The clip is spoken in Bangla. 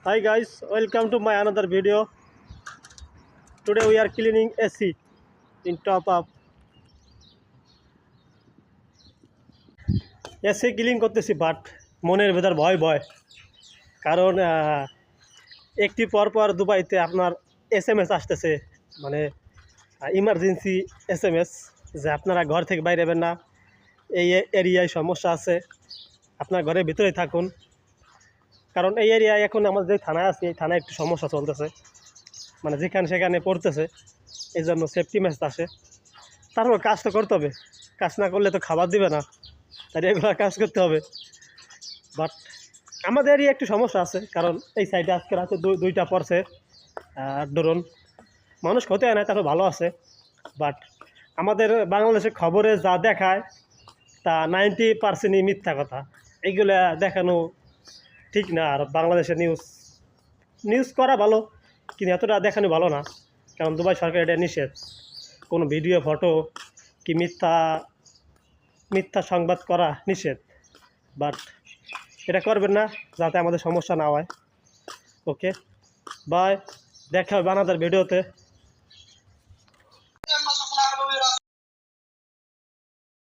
Hi guys, welcome to my another video. Today we are cleaning AC in top up. AC clean করতেছি বাট মনের ভেতর ভয় ভয় কারণ একটি পর দুবাইতে আপনার SMS আসতেছে মানে ইমার্জেন্সি SMS যে আপনারা ঘর থেকে বাইরে যাবেন না, এই এরিয়ায় সমস্যা আছে, আপনার ঘরের ভিতরেই থাকুন। কারণ এই এরিয়ায় এখন আমাদের যে থানায় আছে এই থানায় একটু সমস্যা চলতেছে, মানে যেখানে সেখানে পড়তেছে, এই জন্য সেফটি মেসেজ আসে। তারপর কাজ তো করতে হবে, কাজ না করলে তো খাবার দিবে না, তাই রেগুলার কাজ করতে হবে। বাট আমাদের এরিয়া একটু সমস্যা আছে, কারণ এই সাইডে আজকে রাতে দুইটা পড়ছে ড্রোন, মানুষ ক্ষতি হয় না, তারপর ভালো আছে। বাট আমাদের বাংলাদেশের খবরে যা দেখায় তা 90%ই মিথ্যা কথা, এইগুলা দেখানো ঠিক না। আর বাংলাদেশের নিউজ করা ভালো, কিন্তু এতটা দেখানো ভালো না, কারণ দুবাই সরকার এটা নিষেধ, কোনো ভিডিও ফটো কি মিথ্যা সংবাদ করা নিষেধ। বাট এটা করবেন না যাতে আমাদের সমস্যা না হয়। ওকে, বাই, দেখা হবে বানাদার ভিডিওতে।